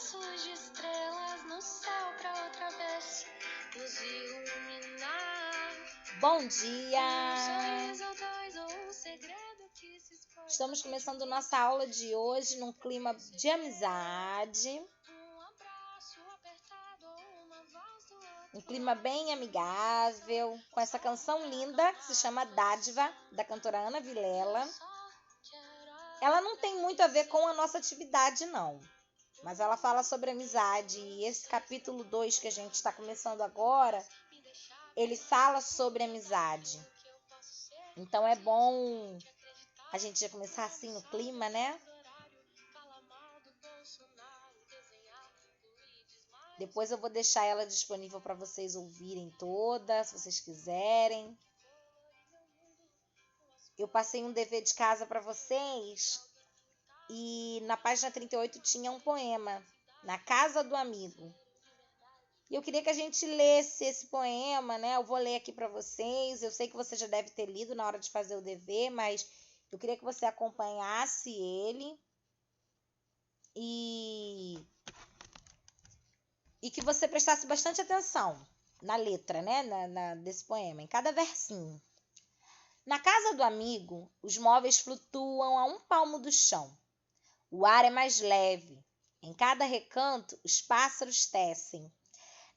pedaços de estrelas no céu pra outra vez nos iluminar. Bom dia! Um sorriso, dois ou um segredo que se esconde. Estamos começando nossa aula de hoje num clima de amizade, Um abraço apertado ou uma voz do outro. um clima bem amigável, com essa canção linda que se chama Dádiva, da cantora Ana Vilela. Ela não tem muito a ver com a nossa atividade, não, mas ela fala sobre amizade. E esse capítulo 2 que a gente está começando agora, ele fala sobre amizade. Então é bom a gente já começar assim no clima, né? Depois eu vou deixar ela disponível para vocês ouvirem toda, se vocês quiserem. Eu passei um dever de casa para vocês e na página 38 tinha um poema, Na Casa do Amigo. E eu queria que a gente lesse esse poema, né? Eu vou ler aqui para vocês. Eu sei que você já deve ter lido na hora de fazer o dever, mas eu queria que você acompanhasse ele e que você prestasse bastante atenção na letra, né? Desse poema, em cada versinho. Na casa do amigo, os móveis flutuam a 1 palmo do chão. O ar é mais leve. Em cada recanto, os pássaros tecem.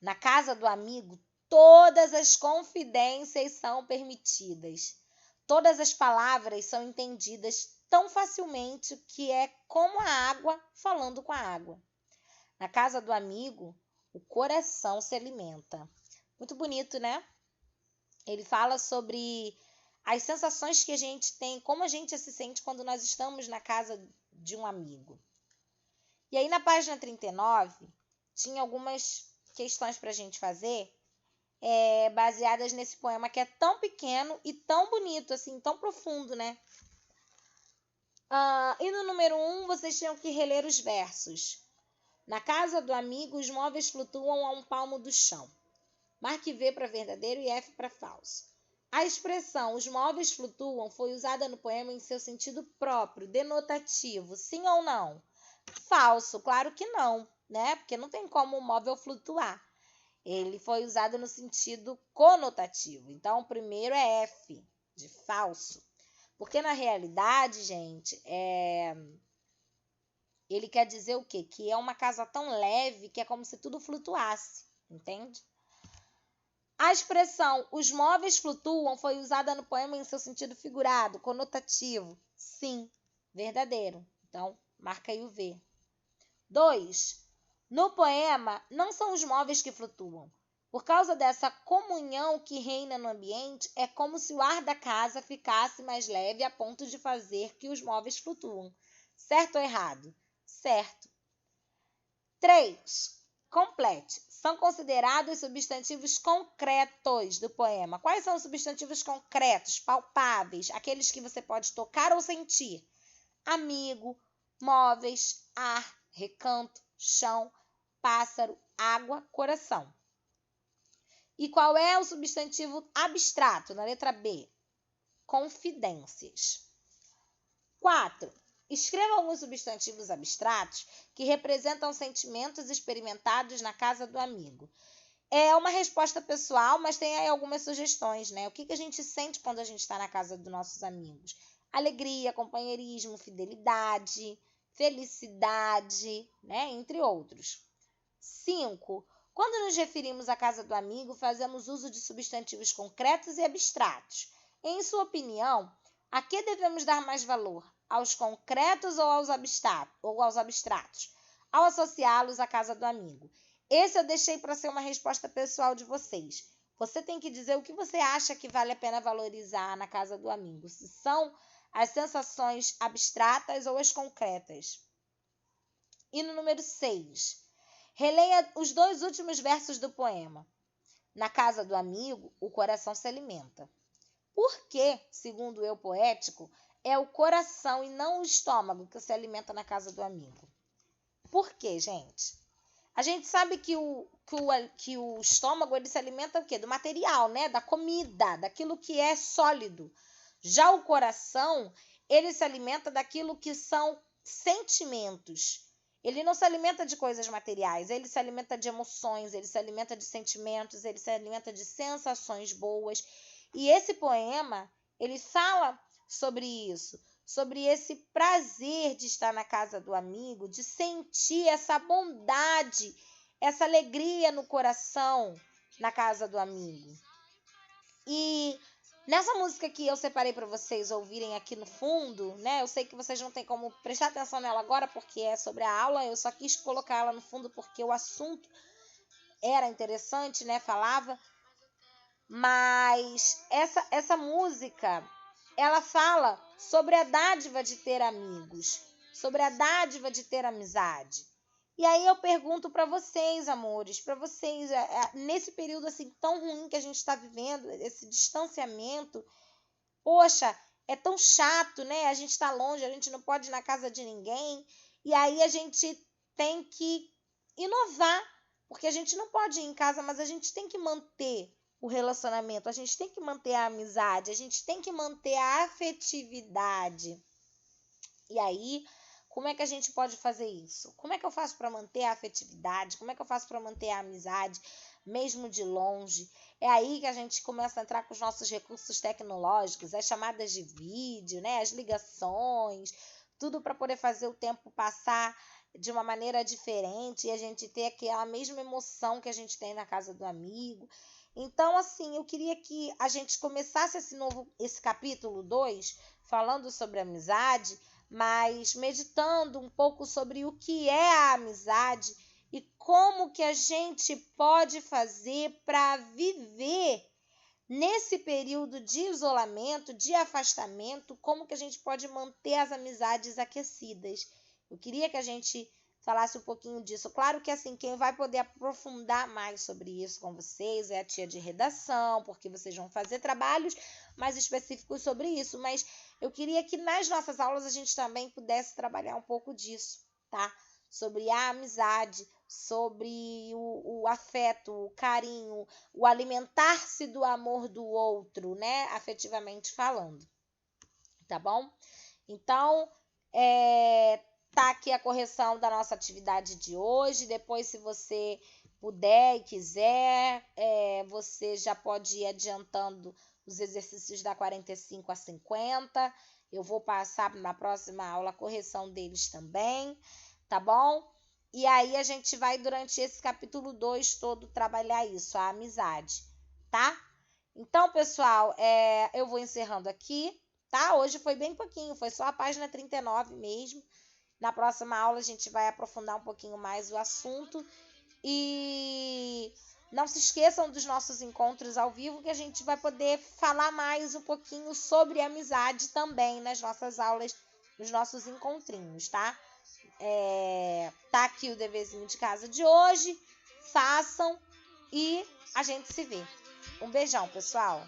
Na casa do amigo, todas as confidências são permitidas. Todas as palavras são entendidas tão facilmente que é como a água falando com a água. Na casa do amigo, o coração se alimenta. Muito bonito, né? Ele fala sobre as sensações que a gente tem, como a gente se sente quando nós estamos na casa de um amigo. E aí na página 39, tinha algumas questões para a gente fazer, baseadas nesse poema que é tão pequeno e tão bonito, assim, tão profundo, né? E no número 1, vocês tinham que reler os versos. Na casa do amigo, os móveis flutuam a 1 palmo do chão. Marque V para verdadeiro e F para falso. A expressão os móveis flutuam foi usada no poema em seu sentido próprio, denotativo, sim ou não? Falso, claro que não, né? Porque não tem como o móvel flutuar. Ele foi usado no sentido conotativo. Então, o primeiro é F, de falso. Porque na realidade, gente, ele quer dizer o quê? Que é uma casa tão leve que é como se tudo flutuasse, entende? A expressão os móveis flutuam foi usada no poema em seu sentido figurado, conotativo. Sim, verdadeiro. Então, marca aí o V. 2. No poema, não são os móveis que flutuam. Por causa dessa comunhão que reina no ambiente, é como se o ar da casa ficasse mais leve a ponto de fazer que os móveis flutuam. Certo ou errado? Certo. 3. Complete. São considerados substantivos concretos do poema. Quais são os substantivos concretos, palpáveis, aqueles que você pode tocar ou sentir? Amigo, móveis, ar, recanto, chão, pássaro, água, coração. E qual é o substantivo abstrato, na letra B? Confidências. 4. Escreva alguns substantivos abstratos que representam sentimentos experimentados na casa do amigo. É uma resposta pessoal, mas tem aí algumas sugestões, né? O que a gente sente quando a gente está na casa dos nossos amigos? Alegria, companheirismo, fidelidade, felicidade, né? Entre outros. 5. Quando nos referimos à casa do amigo, fazemos uso de substantivos concretos e abstratos. Em sua opinião, a que devemos dar mais valor? Aos concretos ou aos abstratos? Ao associá-los à casa do amigo. Esse eu deixei para ser uma resposta pessoal de vocês. Você tem que dizer o que você acha que vale a pena valorizar na casa do amigo. Se são as sensações abstratas ou as concretas. E no número 6, releia os 2 últimos versos do poema. Na casa do amigo, o coração se alimenta. Por que, segundo o eu poético, é o coração e não o estômago que se alimenta na casa do amigo? Por quê, gente? A gente sabe que o estômago ele se alimenta do quê? Do material, né? Da comida, daquilo que é sólido. Já o coração, ele se alimenta daquilo que são sentimentos. Ele não se alimenta de coisas materiais, ele se alimenta de emoções, ele se alimenta de sentimentos, ele se alimenta de sensações boas. E esse poema, ele fala sobre isso, sobre esse prazer de estar na casa do amigo, de sentir essa bondade, essa alegria no coração na casa do amigo. E nessa música que eu separei para vocês ouvirem aqui no fundo, né? Eu sei que vocês não têm como prestar atenção nela agora porque é sobre a aula, eu só quis colocar ela no fundo porque o assunto era interessante, né? Falava. Mas essa música, ela fala sobre a dádiva de ter amigos, sobre a dádiva de ter amizade. E aí eu pergunto para vocês, amores, para vocês, nesse período assim tão ruim que a gente está vivendo, esse distanciamento, poxa, é tão chato, né? A gente está longe, a gente não pode ir na casa de ninguém, e aí a gente tem que inovar, porque a gente não pode ir em casa, mas a gente tem que manter o relacionamento, a gente tem que manter a amizade, a gente tem que manter a afetividade. E aí, como é que a gente pode fazer isso? Como é que eu faço para manter a afetividade? Como é que eu faço para manter a amizade, mesmo de longe? É aí que a gente começa a entrar com os nossos recursos tecnológicos, as chamadas de vídeo, né? As ligações, tudo para poder fazer o tempo passar de uma maneira diferente e a gente ter aquela mesma emoção que a gente tem na casa do amigo. Então, assim, eu queria que a gente começasse esse capítulo 2 falando sobre amizade, mas meditando um pouco sobre o que é a amizade e como que a gente pode fazer para viver nesse período de isolamento, de afastamento, como que a gente pode manter as amizades aquecidas. Eu queria que a gente falasse um pouquinho disso. Claro que assim, quem vai poder aprofundar mais sobre isso com vocês é a tia de redação, porque vocês vão fazer trabalhos mais específicos sobre isso, mas eu queria que nas nossas aulas a gente também pudesse trabalhar um pouco disso, tá? Sobre a amizade, sobre o afeto, o carinho, o alimentar-se do amor do outro, né? Afetivamente falando, tá bom? Então, tá aqui a correção da nossa atividade de hoje. Depois, se você puder e quiser, você já pode ir adiantando os exercícios da 45 a 50. Eu vou passar na próxima aula a correção deles também, tá bom? E aí a gente vai, durante esse capítulo 2 todo, trabalhar isso, a amizade, tá? Então, pessoal, eu vou encerrando aqui, tá? Hoje foi bem pouquinho, foi só a página 39 mesmo. Na próxima aula a gente vai aprofundar um pouquinho mais o assunto. E não se esqueçam dos nossos encontros ao vivo, que a gente vai poder falar mais um pouquinho sobre amizade também nas nossas aulas, nos nossos encontrinhos, tá? Tá aqui o deverzinho de casa de hoje. Façam e a gente se vê. Um beijão, pessoal!